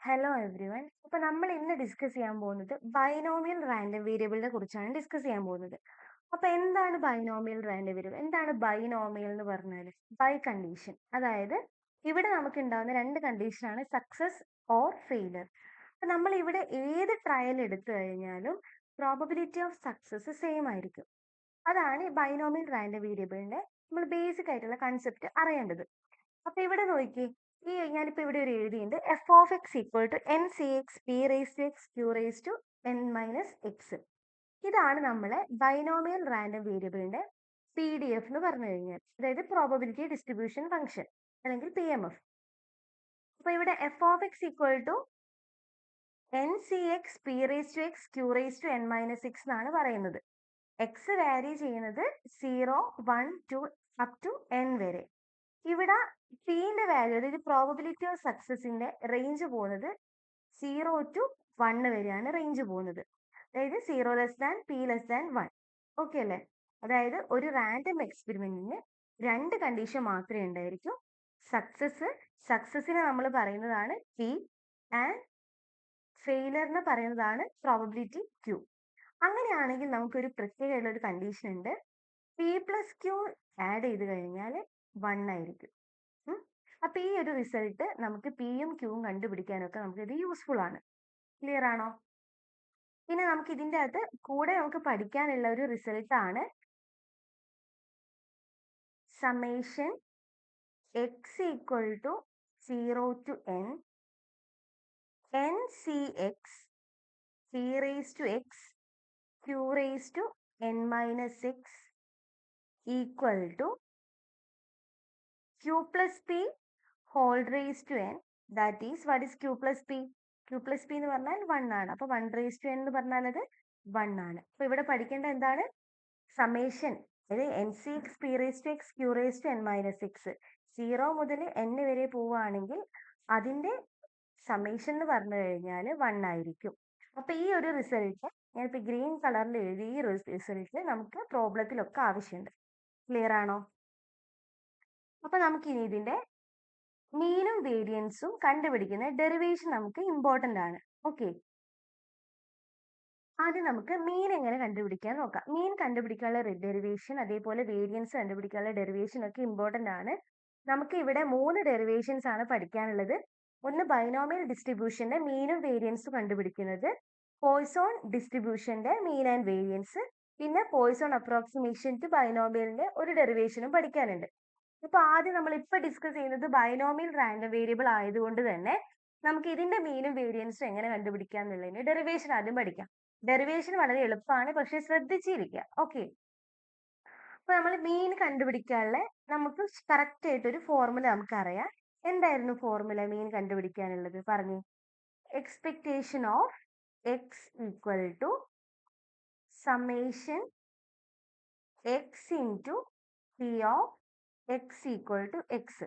Hello everyone. അപ്പോൾ നമ്മൾ ഇന്ന് ഡിസ്കസ് ചെയ്യാൻ പോകുന്നത് ബൈനോമിയൽ റാൻഡം വേരിയബിളിനെ കുറിച്ചാണ് ഡിസ്കസ് ചെയ്യാൻ പോകുന്നത്. അപ്പോൾ എന്താണ് ബൈനോമിയൽ റാൻഡം വേരിയബിൾ? എന്താണ് ബൈനോമിയൽ എന്ന് പറഞ്ഞാൽ? ബൈ കണ്ടീഷൻ, അതായത് ഇവിടെ നമുക്ക് ഉണ്ടാകുന്ന രണ്ട് കണ്ടീഷനാണ് സക്സസ് ഓർ ഫെയിലർ. അപ്പോൾ നമ്മൾ ഇവിടെ ഏത് ട്രയൽ എടുത്തു കഴിഞ്ഞാലും പ്രോബബിലിറ്റി ഓഫ് സക്സസ് സെയിം ആയിരിക്കും. അതാണ് ബൈനോമിയൽ റാൻഡം വേരിയബിളിന്റെ നമ്മൾ ബേസിക് ആയിട്ടുള്ള കൺസെപ്റ്റ് അറിയേണ്ടത്. അപ്പൊ ഇവിടെ നോക്കി, ഞാനിപ്പോ ഇവിടെ ഒരു എഴുതിയിട്ടുണ്ട്, f of x equal to n C x p raise to x q raise to n minus x. ഇതാണ് നമ്മളെ ബൈനോമിയൽ റാൻഡം വേരിയബിളിന്റെ PDF എന്ന് പറഞ്ഞു കഴിഞ്ഞാൽ, അതായത് പ്രോബബിലിറ്റി ഡിസ്ട്രിബ്യൂഷൻ ഫംഗ്ഷൻ അല്ലെങ്കിൽ PMF. അപ്പൊ ഇവിടെ f of x equal to n C x p raise to x q raise to n minus x എന്നാണ് പറയുന്നത്. എക്സ് വാരി ചെയ്യുന്നത് 0, 1, 2 അപ് ടു n വരെ. ഇവിടെ പിന്റെ വാല്യൂ, അതായത് പ്രോബബിലിറ്റി ഓഫ് സക്സസിന്റെ റേഞ്ച് പോകുന്നത് 0 to 1 വരെയാണ് റേഞ്ച് പോകുന്നത്. അതായത് 0 p 1. ഓക്കെ അല്ലേ? അതായത് ഒരു റാൻഡം എക്സ്പെരിമെന്റിന് രണ്ട് കണ്ടീഷൻ മാത്രമേ ഉണ്ടായിരിക്കൂ. സക്സസിനെ നമ്മൾ പറയുന്നതാണ് P ആൻഡ് ഫെയിലറിനെ പറയുന്നതാണ് പ്രോബബിലിറ്റി Q. അങ്ങനെയാണെങ്കിൽ നമുക്കൊരു പ്രത്യേകമായിട്ടുള്ള ഒരു കണ്ടീഷൻ ഉണ്ട്. P+Q ആഡ് ചെയ്ത് കഴിഞ്ഞാൽ 1 ആയിരിക്കും. അപ്പൊ ഈ ഒരു റിസൾട്ട് നമുക്ക് പിയും ക്യൂവും കണ്ടുപിടിക്കാനൊക്കെ നമുക്ക് ഇത് യൂസ്ഫുൾ ആണ്. ക്ലിയർ ആണോ? പിന്നെ നമുക്ക് ഇതിന്റെ അകത്ത് കൂടെ നമുക്ക് പഠിക്കാനുള്ള ഒരു റിസൾട്ട് ആണ് summation x equal to 0 to n C x p raise to x q raise to n minus x equal to q plus p whole raised to n. That is, what is q plus p? q plus p എന്ന് പറഞ്ഞാൽ 1 ആണ്. അപ്പൊ 1 raised to n എന്ന് പറഞ്ഞാൽ അത് 1 ആണ്. അപ്പൊ ഇവിടെ പഠിക്കേണ്ട എന്താണ്? സമ്മേഷൻ, അതായത് n C x p raise to x q raise to n minus x 0 മുതൽ n വരെ പോവുകയാണെങ്കിൽ അതിന്റെ സമ്മേഷൻ എന്ന് പറഞ്ഞു കഴിഞ്ഞാൽ 1 ആയിരിക്കും. അപ്പൊ ഈ ഒരു റിസൾട്ട് ഞാനിപ്പോ ഗ്രീൻ കളറിൽ എഴുതി. ഈ റിസൾട്ട് നമുക്ക് പ്രോബ്ലത്തിലൊക്കെ ആവശ്യമുണ്ട്. ക്ലിയർ ആണോ? അപ്പൊ നമുക്ക് ഇനി ഇതിന്റെ മീനും വേരിയൻസും കണ്ടുപിടിക്കുന്ന ഡെറിവേഷൻ നമുക്ക് ഇമ്പോർട്ടന്റ് ആണ്. ഓക്കെ, ആദ്യം നമുക്ക് മീൻ എങ്ങനെ കണ്ടുപിടിക്കാൻ നോക്കാം. മീൻ കണ്ടുപിടിക്കാനുള്ള ഡെറിവേഷൻ, അതേപോലെ വേരിയൻസ് കണ്ടുപിടിക്കാനുള്ള ഡെറിവേഷൻ ഒക്കെ ഇമ്പോർട്ടന്റ് ആണ്. നമുക്ക് ഇവിടെ 3 ഡെറിവേഷൻസ് ആണ് പഠിക്കാനുള്ളത്. ഒന്ന് ബൈനോമിയൽ ഡിസ്ട്രിബ്യൂഷന്റെ മീനും വേരിയൻസും കണ്ടുപിടിക്കുന്നത്, പോയ്സോൺ ഡിസ്ട്രിബ്യൂഷന്റെ മീൻ ആൻഡ് വേരിയൻസ്, പിന്നെ പോയ്സോൺ അപ്രോക്സിമേഷൻ ടു ബൈനോമിയലിന്റെ ഒരു ഡെറിവേഷനും പഠിക്കാനുണ്ട്. ഇപ്പൊ ആദ്യം നമ്മൾ ഇപ്പൊ ഡിസ്കസ് ചെയ്യുന്നത് ബൈനോമിയൽ റാൻഡം വേരിയബിൾ ആയതുകൊണ്ട് തന്നെ നമുക്ക് ഇതിന്റെ മീനും വേരിയൻസും എങ്ങനെ കണ്ടുപിടിക്കാം എന്നുള്ളതിന്റെ ഡെറിവേഷൻ ആദ്യം പഠിക്കാം. ഡെറിവേഷൻ വളരെ എളുപ്പമാണ്, പക്ഷെ ശ്രദ്ധിച്ചിരിക്കുക. ഓക്കെ, അപ്പൊ നമ്മൾ മീൻ കണ്ടുപിടിക്കാനുള്ള നമുക്ക് കറക്റ്റ് ആയിട്ട് ഒരു ഫോർമുല നമുക്കറിയാം. എന്തായിരുന്നു ഫോർമുല മീൻ കണ്ടുപിടിക്കാനുള്ളത്? പറഞ്ഞു, expectation of x equal to summation x into p of x equal to x.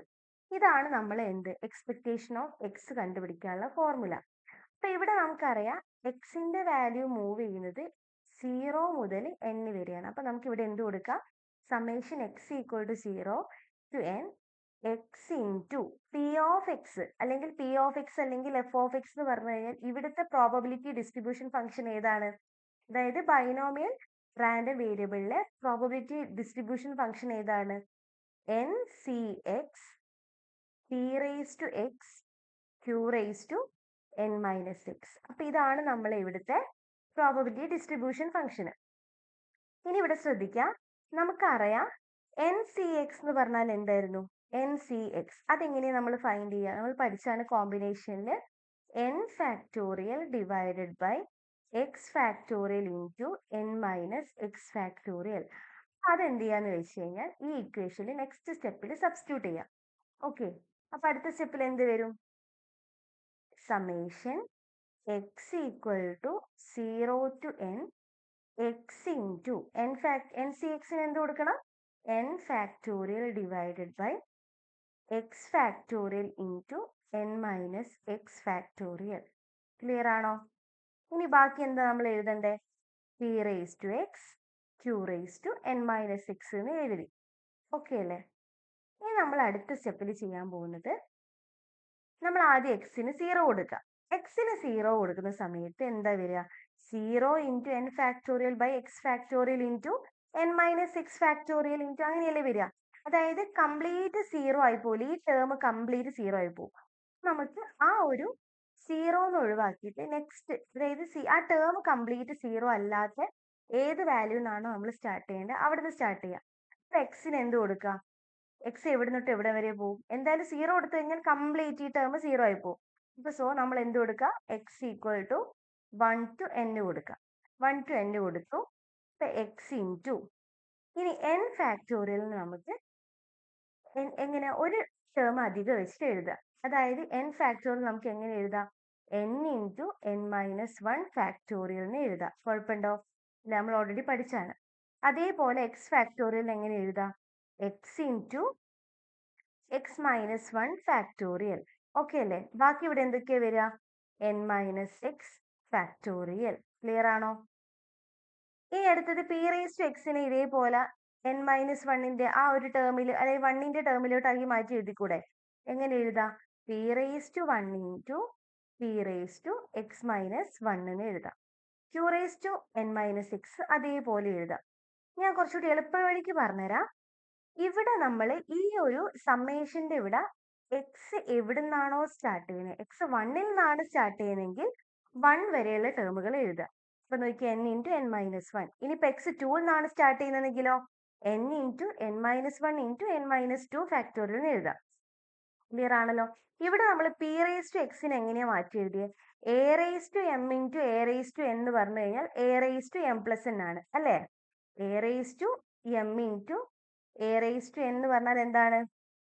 ഇതാണ് നമ്മൾ എക്സ്പെക്ടേഷൻ ഓഫ് എക്സ് കണ്ടുപിടിക്കാനുള്ള ഫോർമുല. അപ്പൊ ഇവിടെ നമുക്കറിയാം എക്സിന്റെ വാല്യൂ മൂവ് ചെയ്യുന്നത് 0 മുതൽ n വരെയാണ്. അപ്പൊ നമുക്ക് ഇവിടെ എന്ത് കൊടുക്കാം? Summation x equal to 0 to n x into p of x, അല്ലെങ്കിൽ പി ഓഫ് എക്സ് അല്ലെങ്കിൽ എഫ് ഓഫ് എക്സ് എന്ന് പറഞ്ഞു കഴിഞ്ഞാൽ ഇവിടുത്തെ പ്രോബബിലിറ്റി ഡിസ്ട്രിബ്യൂഷൻ ഫംഗ്ഷൻ ഏതാണ്? അതായത് ബൈനോമിയൽ റാൻഡം വേരിയബിളിലെ പ്രോബബിലിറ്റി ഡിസ്ട്രിബ്യൂഷൻ ഫംഗ്ഷൻ ഏതാണ്? N C x p raise to x q raise to n minus x. അപ്പൊ ഇതാണ് നമ്മളെ ഇവിടുത്തെ പ്രോബബിലിറ്റി ഡിസ്ട്രിബ്യൂഷൻ ഫംഗ്ഷന്. ഇനി ഇവിടെ ശ്രദ്ധിക്കാം, നമുക്കറിയാം എൻ സി എക്സ് എന്ന് പറഞ്ഞാൽ എന്തായിരുന്നു? എൻ സി എക്സ് അതെങ്ങനെയാണ് നമ്മൾ ഫൈൻഡ് ചെയ്യുക? നമ്മൾ പഠിച്ചാണ് കോമ്പിനേഷനിൽ n factorial divided by x factorial into n minus x factorial. അതെന്ത് ചെയ്യാന്ന് വെച്ച് കഴിഞ്ഞാൽ ഈ ഇക്വേഷനിൽ നെക്സ്റ്റ് സ്റ്റെപ്പിൽ സബ്സ്റ്റിറ്റ്യൂട്ട് ചെയ്യാം. ഓക്കെ, അപ്പൊ അടുത്ത സ്റ്റെപ്പിൽ എന്ത് വരും? Summation x equal to 0 to n x into n c എക്സിന് എന്ത് കൊടുക്കണം? n factorial divided by x factorial into n minus x factorial. Clear ആണോ? ഇനി ബാക്കി എന്താ നമ്മൾ എഴുതണ്ടേ? P raise to x q raise to n minus x എന്ന് എഴുതി. ഓക്കെ അല്ലേ? ഇനി നമ്മൾ അടുത്ത സ്റ്റെപ്പിൽ ചെയ്യാൻ പോകുന്നത്, നമ്മൾ ആദ്യം എക്സിന് 0 കൊടുക്കുക. എക്സിന് 0 കൊടുക്കുന്ന സമയത്ത് എന്താ വരിക? 0 into n factorial by x factorial into n minus x factorial into അങ്ങനെയല്ലേ വരിക? അതായത് കംപ്ലീറ്റ് 0 ആയി പോലെ ഈ ടേം കംപ്ലീറ്റ് 0 ആയി പോകും. നമുക്ക് ആ ഒരു 0 എന്ന് ഒഴിവാക്കിയിട്ട് നെക്സ്റ്റ്, അതായത് ആ ടേം കംപ്ലീറ്റ് 0 അല്ലാത്ത ഏത് വാല്യൂ നിന്നാണോ നമ്മൾ സ്റ്റാർട്ട് ചെയ്യേണ്ടത് അവിടുന്ന് സ്റ്റാർട്ട് ചെയ്യാം. അപ്പൊ എക്സിന് എന്ത് കൊടുക്കുക? എക്സ് എവിടെ നിന്നിട്ട് എവിടെ വരെ പോകും? എന്തായാലും 0 കൊടുത്തു കഴിഞ്ഞാൽ കംപ്ലീറ്റ് ഈ ടേം 0 ആയി പോകും. അപ്പൊ സോ നമ്മൾ എന്ത് കൊടുക്കുക? X equal to 1 to n കൊടുക്കുക. 1 to n കൊടുത്തു. ഇപ്പൊ എക്സ് ഇൻറ്റു, ഇനി എൻ ഫാക്ടോറിയൽ നമുക്ക് എങ്ങനെ ഒരു ടേം അധികം വെച്ചിട്ട് എഴുതുക. അതായത് എൻ ഫാക്ടോറിയൽ നമുക്ക് എങ്ങനെ എഴുതാം? എൻ ഇൻറ്റു എൻ മൈനസ് 1 ഫാക്ടോറിയലിന് എഴുതാം. കുഴപ്പമുണ്ടോ? നമ്മൾ ഓൾറെഡി പഠിച്ചാണ്. അതേപോലെ എക്സ് ഫാക്ടോറിയൽ എങ്ങനെ എഴുതാം? X into x minus 1 factorial. Okay അല്ലേ? ബാക്കി ഇവിടെ എന്തൊക്കെയാ വരിക? N minus x factorial. Clear ആണോ? ഈ അടുത്തത് പി റേസ് ടു എക്സിനെ ഇതേപോലെ എൻ മൈനസ് 1ന്റെ ആ ഒരു ടേമിൽ, അതായത് 1ന്റെ ടേമിലോട്ടാക്കി മാറ്റി എഴുതിക്കൂടെ? എങ്ങനെ എഴുതാം? P raise to 1 into p raise to x minus 1 എന്ന് എഴുതാം. Q raise to n minus x അതേപോലെ എഴുതാം. ഞാൻ കുറച്ചുകൂടി എളുപ്പ വഴിക്ക് പറഞ്ഞുതരാം. ഇവിടെ നമ്മൾ ഈ ഒരു സമ്മേഷന്റെ ഇവിടെ എക്സ് എവിടെ നിന്നാണോ സ്റ്റാർട്ട് ചെയ്യുന്നത്, എക്സ് 1ൽ നിന്നാണ് സ്റ്റാർട്ട് ചെയ്യുന്നതെങ്കിൽ 1 വരെയുള്ള ടേമുകൾ എഴുതുക. അപ്പൊ നോക്കി എൻ ഇൻറ്റു എൻ മൈനസ് 1. ഇനിയിപ്പോ എക്സ് 2ൽ നിന്നാണ് സ്റ്റാർട്ട് ചെയ്യുന്നതെങ്കിലോ n into n minus 1 into n minus 2 factorial എഴുതാം. ക്ലിയർ ആണല്ലോ? ഇവിടെ നമ്മൾ പി റേസ് ടു എക്സിന് എങ്ങനെയാ മാറ്റി എഴുതിയത്? A raise to m into a raise to എന്ന് പറഞ്ഞു കഴിഞ്ഞാൽ a raise to m plus n ആണ് അല്ലേ? A raise to m into a raise to എന്ന് പറഞ്ഞാൽ എന്താണ്?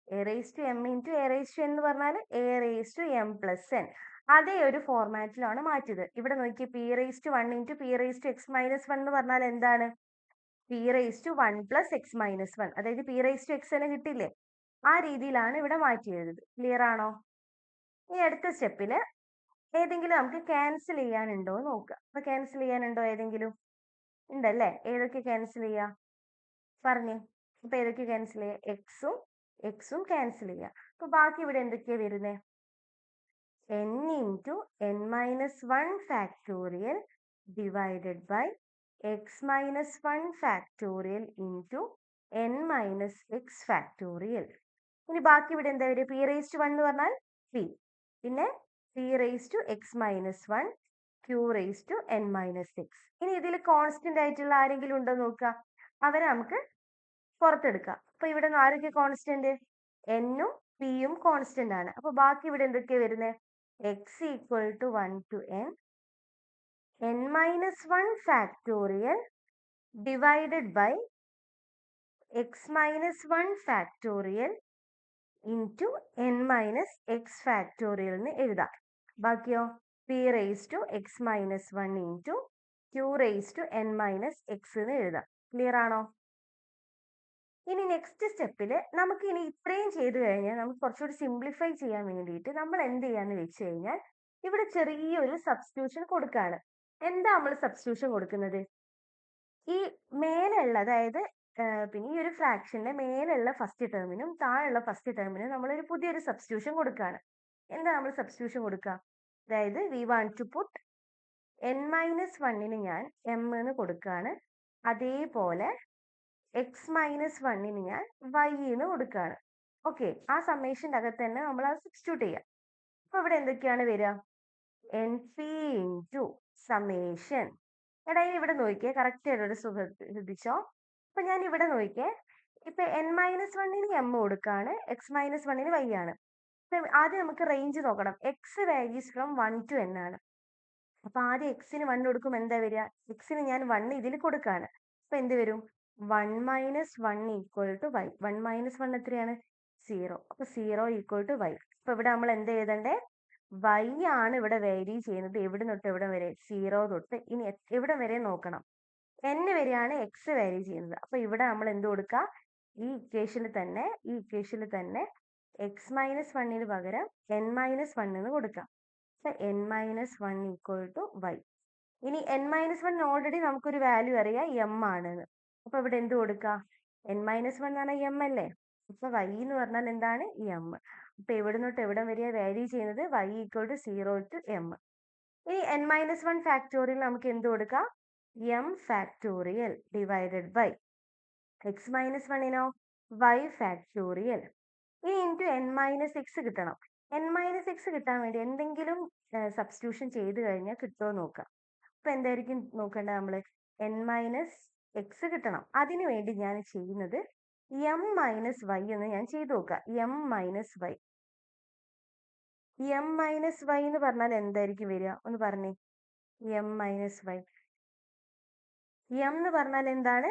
A raise to m into a raise to എന്ന് പറഞ്ഞാൽ a raise to m plus n. അതേ ഒരു ഫോർമാറ്റിലാണ് മാറ്റിയത്. ഇവിടെ നോക്കിയേ, p raise to 1 into p raise to x minus 1 എന്ന് പറഞ്ഞാൽ എന്താണ്? P raise to 1 plus x minus 1, അതായത് പി റേസ് ടു എക്സ് തന്നെ കിട്ടില്ലേ? ആ രീതിയിലാണ് ഇവിടെ മാറ്റി എഴുതുന്നത്. ക്ലിയർ ആണോ? ഈ അടുത്ത സ്റ്റെപ്പില് ഏതെങ്കിലും നമുക്ക് ക്യാൻസൽ ചെയ്യാനുണ്ടോ എന്ന് നോക്കുക. അപ്പൊ ക്യാൻസൽ ചെയ്യാനുണ്ടോ ഏതെങ്കിലും? ഉണ്ടല്ലേ? ഏതൊക്കെ ക്യാൻസൽ ചെയ്യാം പറഞ്ഞേ? അപ്പൊ ഏതൊക്കെ ക്യാൻസൽ ചെയ്യാം? എക്സും ക്യാൻസൽ ചെയ്യാം. അപ്പൊ ബാക്കി ഇവിടെ എന്തൊക്കെയാ വരുന്നത്? N into n minus 1 factorial divided by x minus 1 factorial into n minus x factorial. ഇനി ബാക്കി ഇവിടെ എന്താ വരിക? പി റേസ് ടു 1 എന്ന് പറഞ്ഞാൽ പി, പിന്നെ p raise to x minus 1, q raise to n minus x. ഇനി ഇതിൽ കോൺസ്റ്റന്റ് ആയിട്ടുള്ള ആരെങ്കിലും ഉണ്ടോ നോക്കുക. അവരെ നമുക്ക് പുറത്തെടുക്കാം. അപ്പൊ ഇവിടെ ആരൊക്കെ കോൺസ്റ്റന്റ്? എന്നും പിയും കോൺസ്റ്റന്റ് ആണ്. അപ്പൊ ബാക്കി ഇവിടെ എന്തൊക്കെയാ വരുന്നത്? X equal to 1 to n, n minus 1 factorial divided by x minus 1 factorial into n minus x factorial എന്ന് എഴുതാം. ബാക്കിയോ p raised to x minus 1 into q raised to n minus x എന്ന് എഴുതാം. ക്ലിയർ ആണോ? ഇനി next സ്റ്റെപ്പിൽ നമുക്ക് ഇനി ഇത്രയും ചെയ്തു കഴിഞ്ഞാൽ നമുക്ക് കുറച്ചുകൂടി സിംപ്ലിഫൈ ചെയ്യാൻ വേണ്ടിയിട്ട് നമ്മൾ എന്ത് ചെയ്യാന്ന് വെച്ച് കഴിഞ്ഞാൽ ഇവിടെ ചെറിയൊരു സബ്സ്റ്റിറ്റ്യൂഷൻ കൊടുക്കുകയാണ്. എന്താ നമ്മൾ സബ്സ്റ്റിറ്റ്യൂഷൻ കൊടുക്കുന്നത്? ഈ മേലുള്ള, അതായത് പിന്നെ ഈ ഒരു ഫ്രാക്ഷന്റെ മേലുള്ള ഫസ്റ്റ് ടേമിനും താഴെയുള്ള ഫസ്റ്റ് ടേമിനും നമ്മളൊരു പുതിയൊരു സബ്സ്റ്റിറ്റ്യൂഷൻ കൊടുക്കുകയാണ്. എന്താ നമ്മൾ സബ്സ്റ്റിറ്റ്യൂഷൻ കൊടുക്കുക? അതായത് we want to put n minus 1ന് ഞാൻ m എന്ന് കൊടുക്കുകയാണ്. അതേപോലെ എക്സ് മൈനസ് 1ന് ഞാൻ y എന്ന് കൊടുക്കുകയാണ്. ഓക്കെ, ആ സമ്മേഷന്റെ അകത്ത് തന്നെ നമ്മൾ അത് സബ്സ്റ്റിറ്റ്യൂട്ട് ചെയ്യാം. അപ്പൊ ഇവിടെ എന്തൊക്കെയാണ് വരിക? N P into summation. എടാ ഇവിടെ നോക്കിയേ, കറക്റ്റ് ആയിട്ടൊരു ശ്രദ്ധിച്ചോ. അപ്പൊ ഞാൻ ഇവിടെ നോക്കിയേ, ഇപ്പൊ n മൈനസ് 1ന് m കൊടുക്കുകയാണ്, എക്സ് മൈനസ് 1ന് y ആണ്. ആദ്യം നമുക്ക് റേഞ്ച് നോക്കണം. X values from 1 to n ആണ്. അപ്പൊ ആദ്യം എക്സിന് 1 കൊടുക്കുമ്പോൾ എന്താ വരിക? എക്സിന് ഞാൻ 1 ഇതിൽ കൊടുക്കുകയാണ്. അപ്പൊ എന്ത് വരും? 1 minus 1 equal to y. 1 minus 1 എത്രയാണ്? 0. അപ്പൊ 0 ഈക്വൽ ടു y. അപ്പൊ ഇവിടെ നമ്മൾ എന്ത് എഴുതണ്ടേ? y ആണ് ഇവിടെ വേരി ചെയ്യുന്നത്. എവിടെ തൊട്ട് എവിടെ വരെ? 0 തൊട്ട് ഇനി എവിടെ വരെ നോക്കണം? n വരെയാണ് എക്സ് വേരി ചെയ്യുന്നത്. അപ്പൊ ഇവിടെ നമ്മൾ എന്ത് കൊടുക്കുക? ഈ ഇക്വേഷനിൽ തന്നെ എക്സ് മൈനസ് 1ന് പകരം n മൈനസ് 1 എന്ന് കൊടുക്കാം. അപ്പൊ n minus 1 equal to y. ഇനി n മൈനസ് 1 ഓൾറെഡി നമുക്കൊരു വാല്യൂ അറിയാം, m ആണെന്ന്. അപ്പൊ ഇവിടെ എന്ത് കൊടുക്കുക? n മൈനസ് 1 എന്ന് പറഞ്ഞാൽ m അല്ലേ? ഇപ്പൊ y എന്ന് പറഞ്ഞാൽ എന്താണ്? m. അപ്പൊ എവിടെ തൊട്ട് എവിടം വരെയാ വാരി ചെയ്യുന്നത്? y equal to 0 to m. ഈ n-1 ഫാക്ടോറിയൽ നമുക്ക് എന്ത് കൊടുക്കാം? m ഫാക്ടോറിയൽ ഡിവൈഡഡ് ബൈ x-1നോ y ഫാക്ടോറിയൽ. ഇനി ഇൻറ്റു n-x കിട്ടണം. n-x കിട്ടാൻ വേണ്ടി എന്തെങ്കിലും സബ്സ്റ്റിറ്റ്യൂഷൻ ചെയ്ത് കഴിഞ്ഞാൽ കിട്ടുമോ നോക്കാം. അപ്പൊ എന്തായിരിക്കും നോക്കേണ്ടത് നമ്മള്? n-x കിട്ടണം. അതിനു വേണ്ടി ഞാൻ ചെയ്യുന്നത് m മൈനസ് y എന്ന് ഞാൻ ചെയ്തു നോക്കാം. m minus y. m minus y എന്ന് പറഞ്ഞാൽ എന്തായിരിക്കും വരിക? ഒന്ന് പറഞ്ഞേ. m minus y. m എന്ന് പറഞ്ഞാൽ എന്താണ്?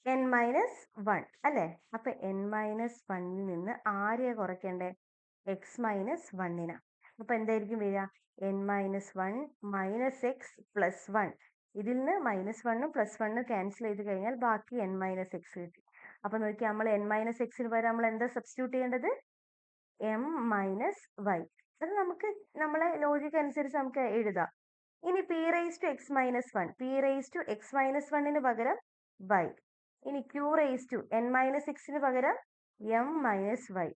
n-1 അല്ലേ? അപ്പൊ n-1ൽ നിന്ന് ആരെയാ കുറയ്ക്കണ്ടേ? x-1ന. അപ്പൊ എന്തായിരിക്കും വരിക? n-1 minus x plus 1. ഇതിൽ നിന്ന് -1ഉം +1ഉം ക്യാൻസൽ ചെയ്ത് കഴിഞ്ഞാൽ ബാക്കി n-x കിട്ടി. അപ്പൊ നോക്കി, നമ്മൾ n-xന് പകരം നമ്മൾ എന്താ സബ്സ്റ്റിറ്റ്യൂട്ട് ചെയ്യേണ്ടത്? m minus y. അത് നമുക്ക് നമ്മളെ ലോജിക്ക് അനുസരിച്ച് നമുക്ക് എഴുതാം. ഇനി p raise to x-1, p raise to x-1ന് പകരം y. ഇനി q റേസ് ടു n-xന് പകരം m മൈനസ് y.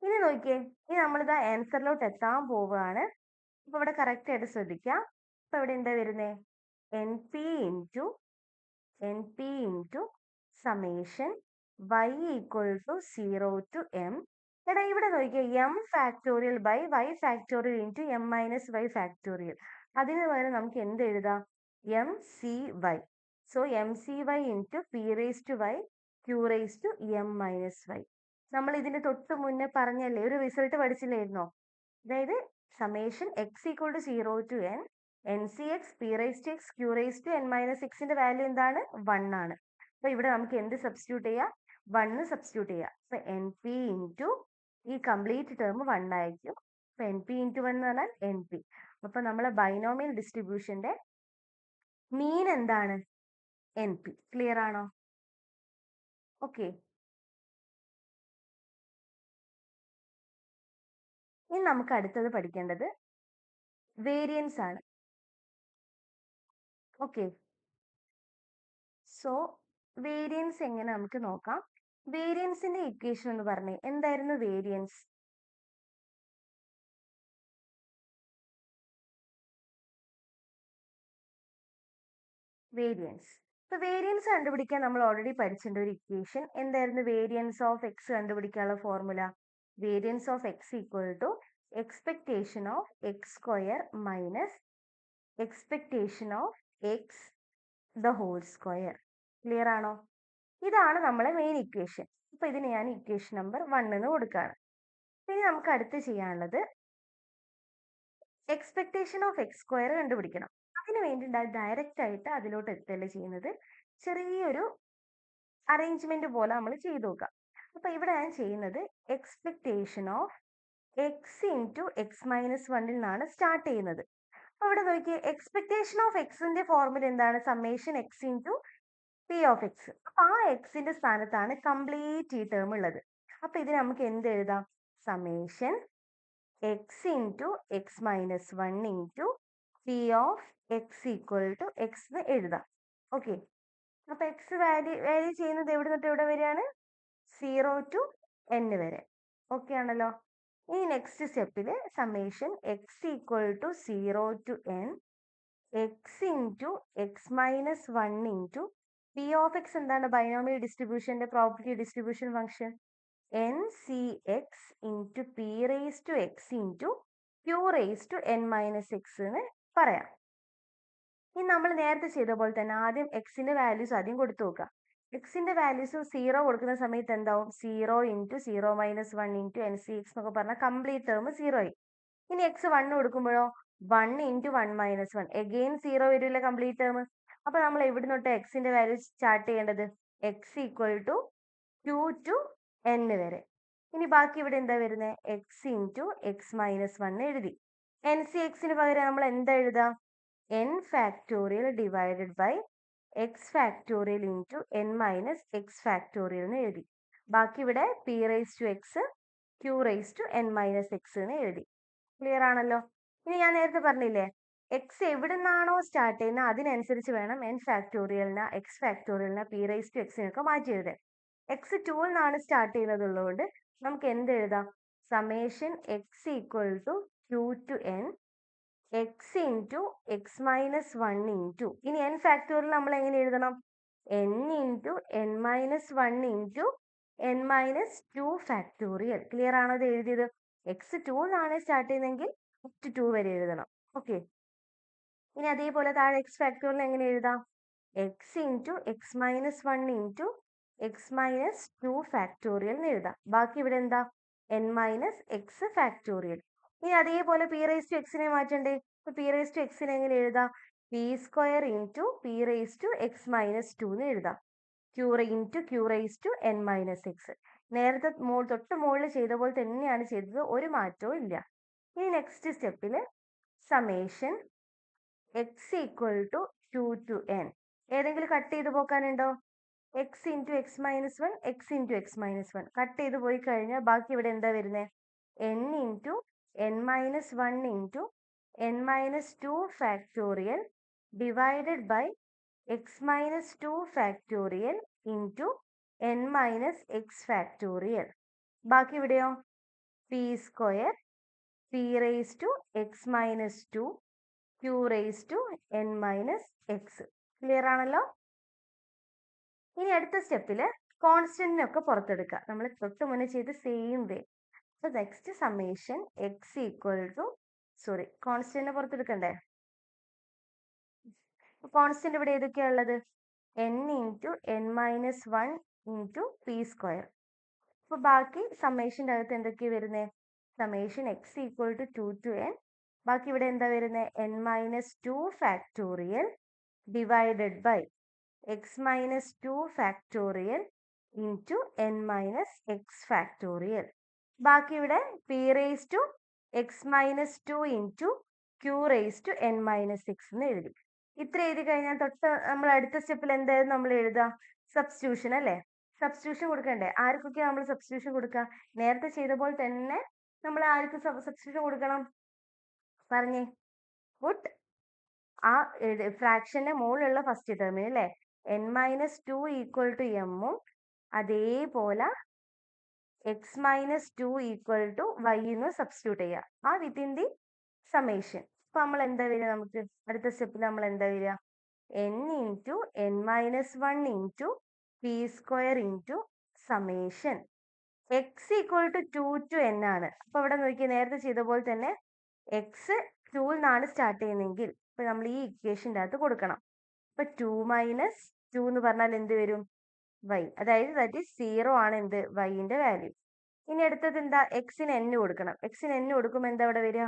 ഇനി നോക്കിയേ, ഇനി നമ്മളിതാ ആൻസറിലോട്ട് എത്താൻ പോവുകയാണ്. അപ്പൊ ഇവിടെ കറക്റ്റ് ആയിട്ട് ശ്രദ്ധിക്കാം. അപ്പൊ ഇവിടെ എന്താ വരുന്നേ? np into summation y equal to 0 to m. എടാ ഇവിടെ നോക്കിയേ, m factorial by y factorial into m minus y factorial. അതിന് പകരം നമുക്ക് എന്ത് എഴുതാം? m c y. So m c y into p raise to y q raise to m minus y. നമ്മൾ ഇതിന് തൊട്ട് മുന്നേ പറഞ്ഞല്ലേ, ഒരു റിസൾട്ട് പഠിച്ചില്ലായിരുന്നോ? അതായത് summation x equal to 0 to n ncx p raise to x q raise to n minus xന്റെ value എന്താണ്? 1 ആണ്. അപ്പൊ ഇവിടെ നമുക്ക് എന്ത് സബ്സ്റ്റിറ്റ്യൂട്ട് ചെയ്യാം? 1 സബ്സ്റ്റിറ്റ്യൂട്ട് ചെയ്യാം. അപ്പൊ np ഇൻറ്റു ഈ കംപ്ലീറ്റ് ടേം 1 ആയിരിക്കും. അപ്പൊ np ഇൻറ്റു 1 എന്ന് പറഞ്ഞാൽ np. അപ്പൊ നമ്മളെ ബൈനോമിയൽ ഡിസ്ട്രിബ്യൂഷന്റെ മീൻ എന്താണ്? np. ക്ലിയർ ആണോ? ഓക്കെ. ഇനി നമുക്ക് അടുത്തത് പഠിക്കേണ്ടത് വേരിയൻസ് ആണ്. ഓക്കെ. സോ വേരിയൻസ് എങ്ങനെ നമുക്ക് നോക്കാം. വേരിയൻസിന്റെ ഇക്വേഷൻ എന്ന് പറഞ്ഞേ, എന്തായിരുന്നു വേരിയൻസ്? വേരിയൻസ്. ഇപ്പൊ വേരിയൻസ് കണ്ടുപിടിക്കാൻ നമ്മൾ ഓൾറെഡി പഠിച്ചിട്ടുണ്ട് ഒരു ഇക്വേഷൻ. എന്തായിരുന്നു വേരിയൻസ് ഓഫ് എക്സ് കണ്ടുപിടിക്കാനുള്ള formula? Variance of x equal to expectation of x square minus expectation of x the whole square. Clear ആണോ? ഇതാണ് നമ്മളെ മെയിൻ ഇക്വേഷൻ. അപ്പൊ ഇതിന് ഞാൻ ഇക്വേഷൻ നമ്പർ 1 എന്ന് കൊടുക്കുകയാണ്. ഇനി നമുക്ക് അടുത്ത് ചെയ്യാനുള്ളത് എക്സ്പെക്ടേഷൻ ഓഫ് എക്സ് സ്ക്വയർ കണ്ടുപിടിക്കണം. അതിന് വേണ്ടി ഡയറക്റ്റ് ആയിട്ട് അതിലോട്ട് എത്തല്ലേ ചെയ്യുന്നത്. ചെറിയൊരു അറേഞ്ച്മെന്റ് പോലെ നമ്മൾ ചെയ്തു നോക്കാം. അപ്പൊ ഇവിടെ ഞാൻ ചെയ്യുന്നത് expectation of x into x minus 1ൽ നിന്നാണ് സ്റ്റാർട്ട് ചെയ്യുന്നത്. അപ്പൊ ഇവിടെ നോക്കിയേ, എക്സ്പെക്ടേഷൻ ഓഫ് എക്സിന്റെ ഫോർമുല എന്താണ്? Summation x into p of X. അപ്പൊ ആ എക്സിന്റെ സ്ഥാനത്താണ് കംപ്ലീറ്റ് ഈ ടേം ഉള്ളത്. അപ്പൊ ഇത് നമുക്ക് എന്ത് എഴുതാം? Summation x into x minus 1 into p of x equal to x എന്ന് എഴുതാം. ഓക്കെ. അപ്പൊ എക്സ് വാല്യൂ ചെയ്യുന്നത് എവിടെ തൊട്ട് എവിടെ വരെയാണ്? 0 to n വരെ. ഓക്കെ ആണല്ലോ. ഈ നെക്സ്റ്റ് സ്റ്റെപ്പിൽ summation x equal to 0 to n x into x minus 1 into p of x എന്താണ്? ബൈനോമിയൽ ഡിസ്ട്രിബ്യൂഷന്റെ property distribution function n C x into p raise to x into q raise to n minus x എന്ന് പറയാം. ഇനി നമ്മൾ നേരത്തെ ചെയ്ത പോലെ തന്നെ ആദ്യം എക്സിന്റെ വാല്യൂസ് ആദ്യം കൊടുത്തു നോക്കുക. എക്സിന്റെ വാല്യൂസ് 0 കൊടുക്കുന്ന സമയത്ത് എന്താവും? 0 into 0 minus 1 into n C x എന്നൊക്കെ പറഞ്ഞാൽ കംപ്ലീറ്റ് ടേം 0 ആയി. ഇനി എക്സ് 1 കൊടുക്കുമ്പോഴോ 1 ഇൻറ്റു 1 മൈനസ് 1 എഗെയിൻ 0 വരില്ല കംപ്ലീറ്റ് ടേം. അപ്പൊ നമ്മൾ എവിടെ തൊട്ട് എക്സിന്റെ വാല്യൂ സ്റ്റാർട്ട് ചെയ്യേണ്ടത്? X equal to 2 to n വരെ. ഇനി ബാക്കി ഇവിടെ എന്താ വരുന്നത്? എക്സ് ഇൻറ്റു എക്സ് മൈനസ് 1 എഴുതി. എൻ സി എക്സിന് പകരം നമ്മൾ എന്താ എഴുതാം? n factorial divided by x factorial into n minus x factorial എന്ന് എഴുതി. ബാക്കി ഇവിടെ p raise to x q raise to n minus x എന്ന് എഴുതി. ക്ലിയർ ആണല്ലോ. ഇനി ഞാൻ നേരത്തെ പറഞ്ഞില്ലേ, എക്സ് എവിടെ നിന്നാണോ സ്റ്റാർട്ട് ചെയ്യുന്നത് അതിനനുസരിച്ച് വേണം n ഫാക്ടോറിയലിന് എക്സ് ഫാക്ടോറിയലിന് പി റേസ് ടു എക്സിനൊക്കെ മാറ്റി എഴുതാൻ. എക്സ് 2 നിന്നാണ് സ്റ്റാർട്ട് ചെയ്യുന്നതുള്ളതുകൊണ്ട് നമുക്ക് എന്ത് എഴുതാം? Summation x equal to q to n x into x minus 1 into, ഇനി എൻ ഫാക്ടോറിയൽ നമ്മൾ എങ്ങനെ എഴുതണം? N into n minus 1 into n minus 2 factorial. Clear ആണോ ഇത് എഴുതിയത്? എക്സ് 2 നിന്നാണ് സ്റ്റാർട്ട് ചെയ്യുന്നതെങ്കിൽ അപ് ടു 2 വരെ എഴുതണം. ഓക്കെ, ഇനി അതേപോലെ താഴെ എക്സ് ഫാക്ടോറിയൽ എങ്ങനെ എഴുതാം? X into x minus 1 into x minus 2 factorial എന്ന് എഴുതാം. ബാക്കി ഇവിടെ എന്താ? N minus x factorial. ഇനി അതേപോലെ പി റേസ് ടു എക്സിനെ മാറ്റണ്ടേ? അപ്പൊ പി റേസ് ടു എക്സിനെ എങ്ങനെ എഴുതാം? P square into p raise to x minus 2 എന്ന് എഴുതാം. Q into q raise to n minus x. നേരത്തെ തൊട്ട് മുകളിൽ ചെയ്ത പോലെ തന്നെയാണ് ചെയ്തത്, ഒരു മാറ്റവും ഇല്ല. ഇനി നെക്സ്റ്റ് സ്റ്റെപ്പിൽ summation x equal to q to n. ഏതെങ്കിലും കട്ട് ചെയ്ത് പോക്കാനുണ്ടോ? X into x minus 1 x into x minus 1 cut ചെയ്ത് പോയി കഴിഞ്ഞാൽ ബാക്കി ഇവിടെ എന്താ വരുന്നത്? N into n minus 1 into n minus 2 factorial divided by x minus 2 factorial into n minus x factorial. ബാക്കി ഇവിടെയോ? P square p raise to x minus 2 q raise to n minus X. Clear ആണല്ലോ? ഇനി അടുത്ത സ്റ്റെപ്പിൽ കോൺസ്റ്റന്റിനൊക്കെ പുറത്തെടുക്കുക. നമ്മൾ തൊട്ട് മുന്നേ ചെയ്ത് സെയിം വേ. അപ്പൊ next summation x equal to കോൺസ്റ്റന്റിനെ പുറത്തെടുക്കണ്ടേ? കോൺസ്റ്റന്റ് ഇവിടെ ഏതൊക്കെയാ ഉള്ളത്? N into n minus 1 into p square. അപ്പൊ ബാക്കി സമ്മേഷൻ്റെ അകത്ത് എന്തൊക്കെയാ വരുന്നത്? Summation x equal to 2 to n. ബാക്കി ഇവിടെ എന്താ വരുന്നത്? N minus 2 factorial divided by x minus 2 factorial into n minus x factorial. ബാക്കി ഇവിടെ p raise to x minus 2 into q raise to n minus x എന്ന് എഴുതി. ഇത്ര എഴുതി കഴിഞ്ഞാൽ തൊട്ട് നമ്മൾ അടുത്ത സ്റ്റെപ്പിൽ എന്തായാലും നമ്മൾ എഴുതുക? സബ്സ്റ്റിറ്റ്യൂഷൻ അല്ലേ? സബ്സ്റ്റിറ്റ്യൂഷൻ കൊടുക്കണ്ടേ? ആർക്കൊക്കെ നമ്മൾ സബ്സ്റ്റിറ്റ്യൂഷൻ കൊടുക്കുക? നേരത്തെ ചെയ്ത പോലെ തന്നെ നമ്മൾ ആർക്ക് സബ്സ്റ്റിറ്റ്യൂഷൻ കൊടുക്കണം? പറഞ്ഞേ. പുട്ട് ആ ഫ്രാക്ഷന്റെ മുകളിലുള്ള ഫസ്റ്റ് ടേമിന് അല്ലേ, എൻ മൈനസ് 2 ഈക്വൽ ടു എമ്മും അതേപോലെ x minus 2 equal to y എന്ന് സബ്സ്റ്റിറ്റ്യൂട്ട് ചെയ്യുക ആ വിത്തിൻ ദി സമ്മേഷൻ. അപ്പൊ നമ്മൾ എന്താ വരിക? നമുക്ക് അടുത്ത സ്റ്റെപ്പിൽ നമ്മൾ എന്താ വരിക? N into n minus 1 into p square into summation x equal to 2 to n ആണ്. അപ്പൊ ഇവിടെ നോക്കിയാൽ നേരത്തെ ചെയ്ത പോലെ തന്നെ എക്സ് 2 നിന്നാണ് സ്റ്റാർട്ട് ചെയ്യുന്നതെങ്കിൽ ഇപ്പൊ നമ്മൾ ഈ ഇക്വേഷൻ്റെ അകത്ത് കൊടുക്കണം. ഇപ്പൊ 2 മൈനസ് 2 എന്ന് പറഞ്ഞാൽ എന്ത് വരും? വൈ. അതായത് ദാറ്റ് ഈസ് 0 ആണ് എന്ത്? വൈൻ്റെ വാല്യൂ. ഇനി അടുത്തത് എന്താ? എക്സിന് എൻ കൊടുക്കണം. എക്സിന് എൻ കൊടുക്കുമ്പോൾ എന്താ ഇവിടെ വരിക?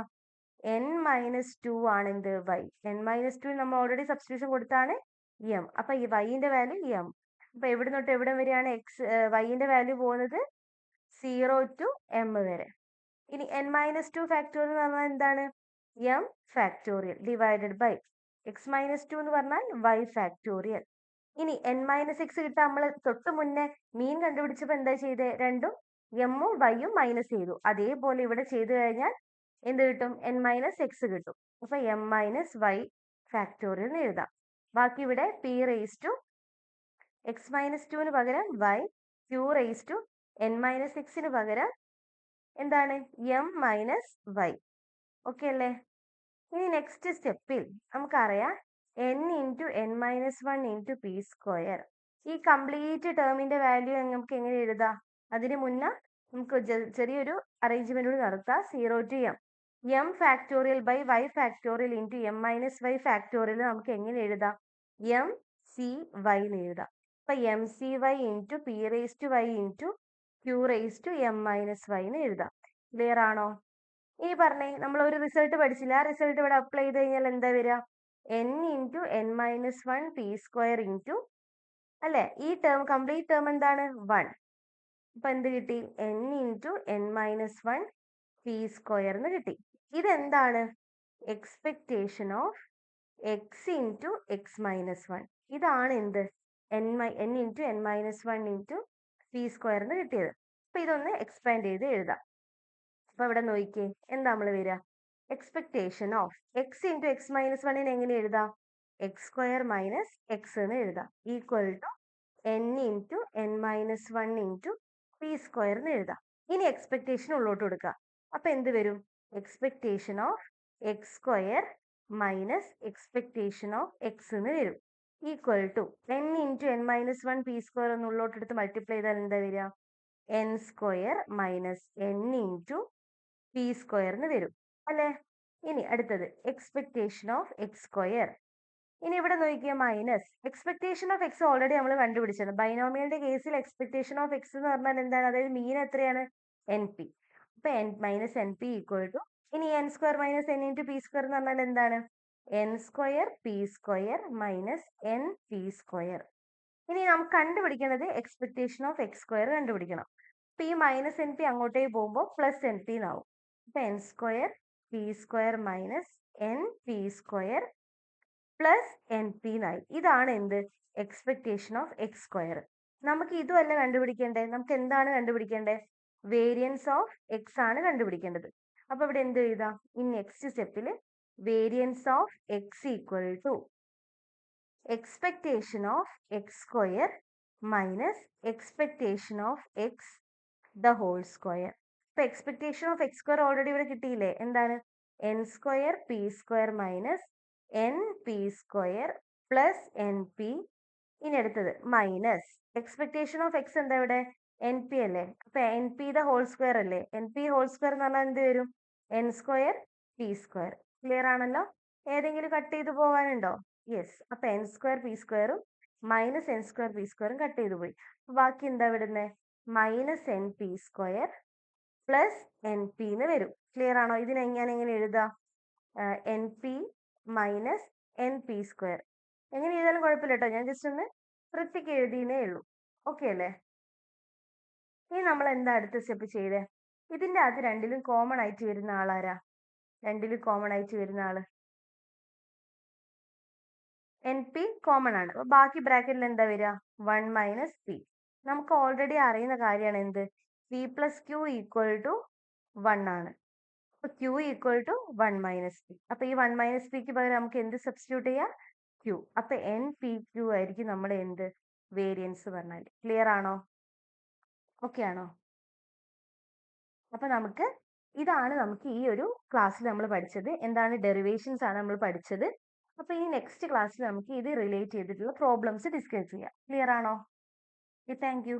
എൻ മൈനസ് 2 ആണ് എന്ത്? വൈ. എൻ മൈനസ് 2 നമ്മൾ ഓൾറെഡി സബ്സ്റ്റിറ്റ്യൂഷൻ കൊടുത്താണ് എം. അപ്പൊ ഈ വൈൻ്റെ വാല്യൂ എം. അപ്പൊ എവിടെ തൊട്ട് എവിടെ വരെയാണ് വൈൻ്റെ വാല്യൂ പോകുന്നത്? 0 ടു എം വരെ. ഇനി എൻ മൈനസ് 2 ഫാക്ടോറിയൽ എന്ന് പറഞ്ഞാൽ എന്താണ്? M factorial divided by x minus 2 എന്ന് പറഞ്ഞാൽ വൈ ഫാക്ടോറിയൽ. ഇനി എൻ മൈനസ് എക്സ് കിട്ടാൻ നമ്മൾ തൊട്ട് മുന്നേ മീൻ കണ്ടുപിടിച്ചപ്പോൾ എന്താ ചെയ്തേ? രണ്ടും എമ്മും വൈയും മൈനസ് ചെയ്തു. അതേപോലെ ഇവിടെ ചെയ്തു കഴിഞ്ഞാൽ എന്ത് കിട്ടും? എൻ മൈനസ് എക്സ് കിട്ടും. അപ്പൊ എം മൈനസ് വൈ ഫാക്ടോറിയൽ എന്ന് എഴുതാം. ബാക്കി ഇവിടെ p raise to x minus 2 പകരം y, q raise to n minus എക്സിന് പകരം എന്താണ്? M minus Y. ഓക്കെ അല്ലേ? ഇനി നെക്സ്റ്റ് സ്റ്റെപ്പിൽ നമുക്കറിയാം N into n minus 1 into p square. ഈ കംപ്ലീറ്റ് ടേമിന്റെ വാല്യൂ നമുക്ക് എങ്ങനെ എഴുതാം? അതിന് മുന്നേ നമുക്ക് ചെറിയൊരു അറേഞ്ച്മെന്റ് കൂടി നടത്താം. 0 to m m factorial by y factorial into m minus y factorial നമുക്ക് എങ്ങനെ എഴുതാം? എം സി വൈ എന്ന് എഴുതാം. അപ്പൊ m c y into p raise to y into q raise to m minus y എന്ന് എഴുതാം. ക്ലിയർ ആണോ? ഈ പറഞ്ഞേ നമ്മൾ ഒരു റിസൾട്ട് പഠിച്ചില്ല, ആ റിസൾട്ട് ഇവിടെ അപ്ലൈ ചെയ്ത് കഴിഞ്ഞാൽ എന്താ വരിക? N into n minus 1 p square into അല്ലെ, ഈ ടേം കംപ്ലീറ്റ് ടേം എന്താണ്? 1. അപ്പൊ എന്ത് കിട്ടി? N into n minus 1 p square എന്ന് കിട്ടി. ഇതെന്താണ്? Expectation of x into x minus 1. ഇതാണ് എന്ത്? N into n minus 1 into p square എന്ന് കിട്ടിയത്. അപ്പൊ ഇതൊന്ന് എക്സ്പാൻഡ് ചെയ്ത് എഴുതാം. അപ്പൊ ഇവിടെ നോക്കിയേ എന്താ നമ്മൾ വരിക? Expectation of x into x minus 1 എങ്ങനെ എഴുതാം? എക്സ് സ്ക്വയർ മൈനസ് എക്സ് എന്ന് എഴുതാം equal to n into n minus 1 into p square എന്ന് എഴുതാം. ഇനി എക്സ്പെക്ടേഷൻ ഉള്ളോട്ട് കൊടുക്കുക. അപ്പൊ എന്ത് വരും? Expectation of x square minus expectation of x എന്ന് വരും. Equal to n into n minus 1 p square ഒന്ന് ഉള്ളോട്ട് എടുത്ത് മൾട്ടിപ്ലൈ ചെയ്താൽ എന്താ വരിക? n square minus n into p square എന്ന് വരും അല്ലേ? ഇനി അടുത്തത് എക്സ്പെക്ടേഷൻ ഓഫ് എക്സ് സ്ക്വയർ. ഇനി ഇവിടെ നോക്കിയാൽ minus expectation of X already നമ്മൾ കണ്ടുപിടിച്ചത്. ബൈനോമിയലിന്റെ കേസിൽ എക്സ്പെക്ടേഷൻ ഓഫ് എക്സ് എന്ന് പറഞ്ഞാൽ എന്താണ്? അതായത് മീൻ എത്രയാണ്? N p. അപ്പൊ n minus n p equal to ഇനി n square minus n into p square എന്ന് പറഞ്ഞാൽ എന്താണ്? N square p square minus n p square. ഇനി നമുക്ക് കണ്ടുപിടിക്കേണ്ടത് എക്സ്പെക്ടേഷൻ ഓഫ് എക്സ് സ്ക്വയർ കണ്ടുപിടിക്കണം. അപ്പൊ ഈ മൈനസ് എൻ പി അങ്ങോട്ടേക്ക് പോകുമ്പോൾ പ്ലസ് എൻ പി എന്നാവും. അപ്പൊ n square p square minus n p square plus n P എന്നായി. ഇതാണ് എന്ത്? Expectation of x square. നമുക്ക് ഇതുമല്ല കണ്ടുപിടിക്കേണ്ടത്. നമുക്ക് എന്താണ് കണ്ടുപിടിക്കേണ്ടത്? വേരിയൻസ് ഓഫ് എക്സ് ആണ് കണ്ടുപിടിക്കേണ്ടത്. അപ്പൊ ഇവിടെ എന്ത് എഴുതാം? ഈ നെക്സ്റ്റ് സ്റ്റെപ്പിൽ variance of x equal to expectation of x square minus expectation of x the whole square. ഇപ്പൊ expectation of x square already ഇവിടെ കിട്ടിയില്ലേ? എന്താണ്? N square p square minus n p square plus n p. ഇനി അടുത്തത് minus expectation of X എന്താ ഇവിടെ? N p അല്ലേ? അപ്പൊ n p the whole square അല്ലേ? എൻ പി ഹോൾ സ്ക്വയർ എന്ന് പറഞ്ഞാൽ എന്ത് വരും? N square p square. Clear ആണല്ലോ? ഏതെങ്കിലും കട്ട് ചെയ്ത് പോകാനുണ്ടോ? യെസ്. അപ്പൊ എൻ സ്ക്വയർ പി സ്ക്വയറും മൈനസ് എൻ സ്ക്വയർ പി സ്ക്വയറും കട്ട് ചെയ്ത് പോയി. ബാക്കി എന്താ വിടുന്നത്? Minus n p square plus n p എന്ന് വരും. ക്ലിയർ ആണോ? ഇതിനെ ഞാൻ എങ്ങനെ എഴുതാം? N p minus n p square. എങ്ങനെ എഴുതാലും കുഴപ്പമില്ല കേട്ടോ. ഞാൻ ജസ്റ്റ് ഒന്ന് വൃത്തിക്ക് എഴുതിയേ ഉള്ളൂ. ഓക്കെ അല്ലേ? ഇനി നമ്മൾ എന്താ അടുത്ത സ്റ്റെപ്പ് ചെയ്തേ? ഇതിന്റെ അത് രണ്ടിലും കോമൺ ആയിട്ട് വരുന്ന ആളാരാ? രണ്ടിലും കോമൺ ആയിട്ട് വരുന്ന ആള് എൻ പി കോമൺ ആണ്. അപ്പൊ ബാക്കി ബ്രാക്കറ്റിൽ എന്താ വരിക? 1 മൈനസ് പി. നമുക്ക് ഓൾറെഡി അറിയുന്ന കാര്യമാണ് എന്ത്? P plus q equal to 1 ആണ്. അപ്പൊ q equal to 1 minus p. അപ്പൊ ഈ 1 മൈനസ് പിക്ക് പകരം നമുക്ക് എന്ത് സബ്സ്റ്റിറ്റ്യൂട്ട് ചെയ്യാം? ക്യൂ. അപ്പൊ എൻ പി ക്യൂ ആയിരിക്കും നമ്മുടെ എന്ത്? വേരിയൻസ് പറഞ്ഞാൽ. ക്ലിയർ ആണോ? ഓക്കെ ആണോ? അപ്പൊ ഇതാണ് നമുക്ക് ഈ ഒരു ക്ലാസ്സിൽ നമ്മൾ പഠിച്ചത്. എന്താണ്? ഡെറിവേഷൻസ് ആണ് നമ്മൾ പഠിച്ചത്. അപ്പൊ ഇനി നെക്സ്റ്റ് ക്ലാസ്സിൽ നമുക്ക് ഇത് റിലേറ്റ് ചെയ്തിട്ടുള്ള പ്രോബ്ലംസ് ഡിസ്കസ് ചെയ്യാം. ക്ലിയർ ആണോ? Thank you.